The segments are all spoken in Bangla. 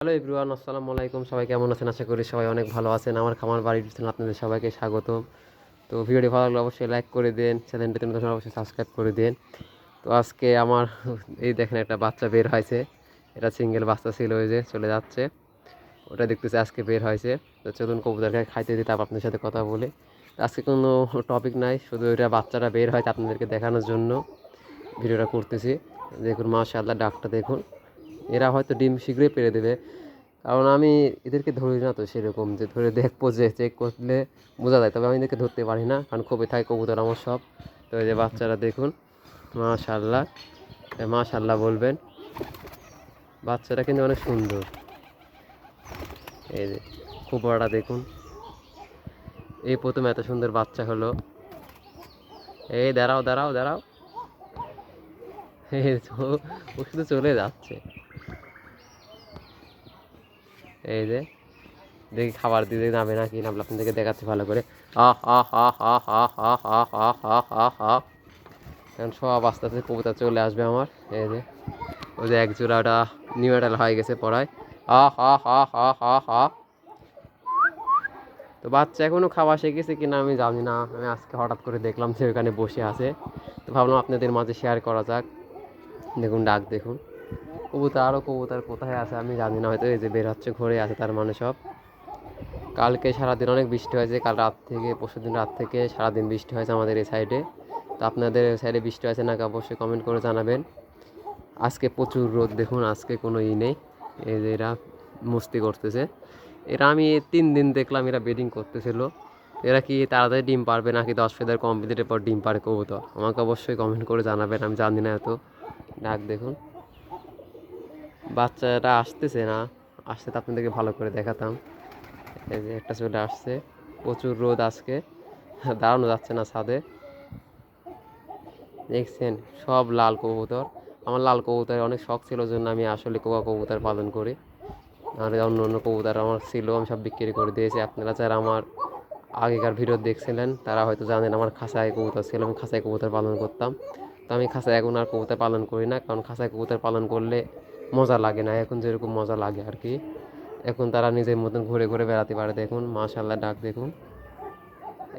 হ্যালো এভরিওয়ান, আসসালামু আলাইকুম। সবাই কেমন আছেন? আশা করি সবাই অনেক ভালো আছেন। আমার খামার বাড়ির চ্যানেলে আপনাদের সবাইকে স্বাগতম। তো ভিডিওটি ভালো লাগলে অবশ্যই লাইক করে দেন, চ্যানেলটিতে নতুন হলে অবশ্যই সাবস্ক্রাইব করে দেন। তো আজকে আমার এই দেখেন একটা বাচ্চা বের হয়েছে। এটা সিঙ্গেল বাচ্চা ছিল, ওই যে চলে যাচ্ছে, ওটা দেখতেছে আজকে বের হয়েছে। তো চলুন কবুতরকে খাইতে দিই, তারপর আপনাদের সাথে কথা বলে। আজকে কোনো টপিক নাই, শুধু ওইটা বাচ্চাটা বের হয়েছে আপনাদেরকে দেখানোর জন্য ভিডিওটা করতেছি। দেখুন মাশাআল্লাহ, ডাকটা দেখুন। এরা হয়তো ডিম শীঘ্রই পেড়ে দেবে, কারণ আমি এদেরকে ধরি না তো সেরকম যে ধরে দেখবো, যে চেক করলে বোঝা যায়। তবে আমি এদেরকে ধরতে পারি না, কারণ খুবই থাকে কবুতর আমার সব। তো এই যে বাচ্চারা দেখুন, মাশাআল্লাহ, মাশাআল্লাহ বলবেন। বাচ্চাটা কিন্তু অনেক সুন্দর। এই যে খুব বড়টা দেখুন, এই প্রথম এত সুন্দর বাচ্চা হলো। এই দাঁড়াও দাঁড়াও দাঁড়াও, এই তো ও শুধু চলে যাচ্ছে। এই যে দেখি খাবার দিতে নামে নাকি, নামলে আপনাদেরকে দেখাচ্ছি ভালো করে। আহ আহ আহ আহ আহ আহ আহ আহ আহ আহ আহ। এখন সব আস্তে আস্তে কবুতর চলে আসবে আমার। এই যে ওই যে এক জোড়াটা নিউ অ্যাডাল হয়ে গেছে পড়ায়। আহ আহ আহ আহ আহ আহ। তো বাচ্চা এখনও খাওয়া শিখেছে কিনা আমি জানি না, আমি আজকে হঠাৎ করে দেখলাম যে ওখানে বসে আছে। তো ভাবলাম আপনাদের মাঝে শেয়ার করা যাক। দেখুন ডাক দেখুন। কবুতর আরও কবুতর কোথায় আছে আমি জানি না, হয়তো এই যে বের হচ্ছে ঘুরে আছে, তার মানে সব। কালকে সারাদিন অনেক বৃষ্টি হয়েছে, কাল রাত থেকে পরশুদিন রাত থেকে সারাদিন বৃষ্টি হয়েছে আমাদের এই সাইডে। তো আপনাদের সাইডে বৃষ্টি হয়েছে নাকি অবশ্যই কমেন্ট করে জানাবেন। আজকে প্রচুর রোদ দেখুন, আজকে কোনো নেই। এই যে এরা মস্তি করতেছে। এরা আমি 3 দিন দেখলাম এরা ব্রিডিং করতেছিল। এরা কি তাড়াতাড়ি ডিম পারবে নাকি 10 ফেদার কমপ্লিটের পর ডিম পারে কবুতর, আমাকে অবশ্যই কমেন্ট করে জানাবেন, আমি জানি না এত। ডাক দেখুন, বাচ্চাটা আসতেছে না, আসতে তো আপনাদেরকে ভালো করে দেখাতাম। এই যে একটা চলে আসছে। প্রচুর রোদ আজকে, দাঁড়ানো যাচ্ছে না ছাদে। দেখছেন সব লাল কবুতর। আমার লাল কবুতরের অনেক শখ ছিল, জন্য আমি আসলে কোয়া কবুতর পালন করি। আর অন্য অন্য কবুতর আমার ছিল, আমি সব বিক্রি করে দিয়েছি। আপনারা যারা আমার আগেকার ভিডিও দেখছিলেন তারা হয়তো জানেন আমার খাঁচায় কবুতর ছিল, আমি খাঁচায় কবুতর পালন করতাম। তো আমি খাঁচায় এখন আর কবুতর পালন করি না, কারণ খাঁচায় কবুতর পালন করলে মজা লাগে না এখন যেরকম মজা লাগে আর কি। এখন তারা নিজের মতন ঘুরে ঘুরে বেড়াতে পারে। দেখুন মাশাআল্লাহ, ডাক দেখুন।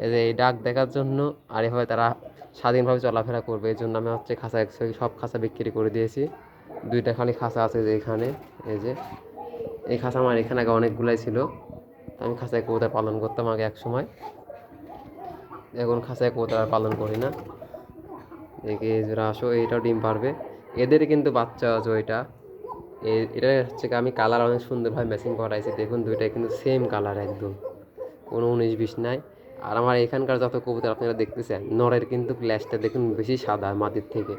এই যে এই ডাক দেখার জন্য আর এভাবে তারা স্বাধীনভাবে চলাফেরা করবে, এই জন্য আমি হচ্ছে খাঁচা সব খাঁচা বিক্রি করে দিয়েছি। 2টা খালি খাঁচা আছে যে এখানে। এই যে এই খাঁচা আমার এখানে আগে অনেকগুলাই ছিল। আমি খাঁচায় কবুতর পালন করতাম আগে এক সময়, এখন খাঁচায় কবুতর আর পালন করি না। দেখি এই জোড়া আসো, এইটাও ডিম পারবে। এদের কিন্তু বাচ্চা আছে ওইটা। এটা হচ্ছে কি, আমি কালার অনেক সুন্দরভাবে ম্যাচিং করাইছি। দেখুন দুইটাই কিন্তু সেম কালার একদম, কোনো 19-20 নাই। আর আমার এখানকার যত কবুতর আপনারা দেখতেছেন, নরের কিন্তু গ্লাসটা দেখুন বেশি সাদা মাদির থেকে।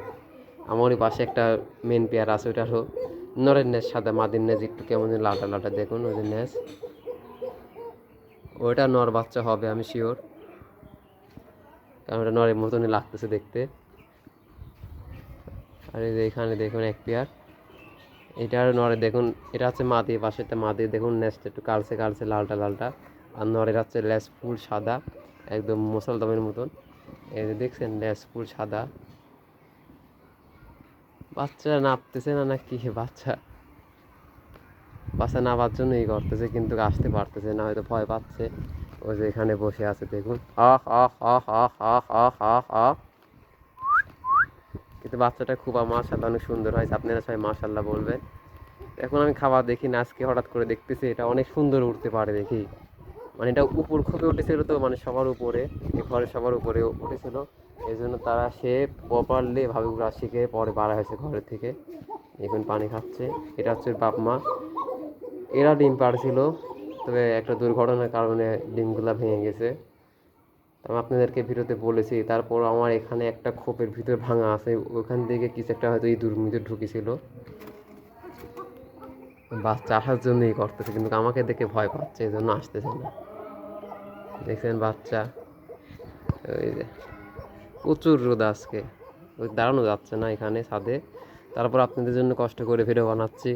আমার ওই পাশে একটা মেন পেয়ার আছে, ওইটারও নরের ন্যাস সাদা, মাদির ন্যাস একটু কেমন লালটা লালটা। দেখুন ওই যে ন্যাস, ওইটা নর বাচ্চা হবে আমি শিওর, কারণ ওটা নরের মতনই লাগতেছে দেখতে। আর এই যে এখানে দেখুন এক পেয়ার, এটার নরে দেখুন, এটা হচ্ছে মাদি, পাশেরটা মাদি। দেখুন ন্যাসটা একটু কালচে কালচে লালটা লালটা। আর নরের হচ্ছে ল্যাস ফুল সাদা, একদম মুসলদমের মতন। এই যে দেখছেন ল্যাস ফুল সাদা। বাচ্চা নাপতেছে না, না কি বাচ্চা, বাচ্চা নামার জন্য এই করতেছে, কিন্তু আসতে পারতেছে না, হয়তো ভয় পাচ্ছে। ওই যে এখানে বসে আছে দেখুন, আহ আহ আহ আহ আহ আহ আহ আহ। কিন্তু বাচ্চাটা খুব মাশাআল্লাহ অনেক সুন্দর হয়েছে, আপনারা সবাই মাশাআল্লাহ বলবেন। এখন আমি খাবার দেখি না, আজকে হঠাৎ করে দেখতেছি এটা অনেক সুন্দর উঠতে পারে দেখি। মানে এটা উপর খুবই উঠেছিল, তো মানে সবার উপরে, এই ঘরের সবার উপরে উঠেছিল। এই জন্য তারা সে প্রপারলি ভাবে উড়া শিখে পরে বাড়া হয়েছে ঘরের থেকে। এখন পানি খাচ্ছে। এটা হচ্ছে বাপ মা। এরা ডিম পাড়ছিল, তবে একটা দুর্ঘটনার কারণে ডিমগুলা ভেঙে গেছে। আমি আপনাদেরকে ভিডিওতে বলেছি। তারপর আমার এখানে একটা খোপের ভিতর ভাঙা আছে, ওখান থেকে কিছু একটা হয়তো ইঁদুর মিদুর ঢুকেছিল, বাচ্চা আসার জন্যই করতেছে, কিন্তু আমাকে দেখে ভয় পাচ্ছে, এই জন্য আসতেছে না। দেখছেন বাচ্চা, ওই যে প্রচুর রোদ আজকে, ওই দাঁড়ানো যাচ্ছে না এখানে ছাদে। তারপর আপনাদের জন্য কষ্ট করে ভিডিও বানাচ্ছি,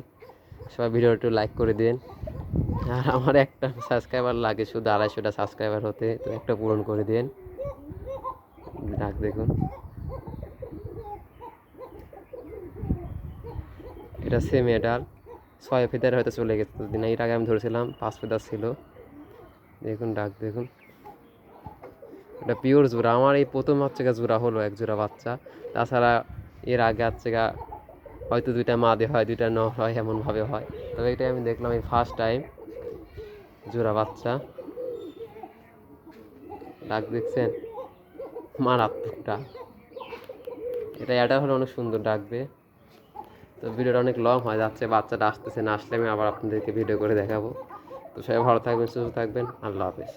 সবাই ভিডিও একটু লাইক করে দিন। আর আমার একটা সাবস্ক্রাইবার লাগে শুধু 250টা সাবস্ক্রাইবার হতে, তো একটা পূরণ করে দিন। ডাক দেখুন, এটা সেমি অ্যাডাল, 6 ফেদার হয়তো চলে গেছে দিন, এর আগে আমি ধরেছিলাম 5 ফেদার ছিল। দেখুন ডাক দেখুন, এটা পিওর জোড়া। আমার এই প্রথম হচ্ছে গা জোড়া হলো, এক জোড়া বাচ্চা। তাছাড়া এর আগে হচ্ছে গা হয়তো 2টা মাদে হয়, 2টা নর হয়, এমনভাবে হয়। তবে এটাই আমি দেখলাম এই ফার্স্ট টাইম জোড়া বাচ্চা। ডাক দেখছেন, মারাত্মক ডাক। এটা হলে অনেক সুন্দর ডাকবে। তো ভিডিওটা অনেক লং হয়ে যাচ্ছে, বাচ্চাটা আসতেছে না, আসলে আমি আবার আপনাদেরকে ভিডিও করে দেখাবো। তো সবাই ভালো থাকবেন, সুস্থ থাকবেন, আল্লাহ হাফেজ।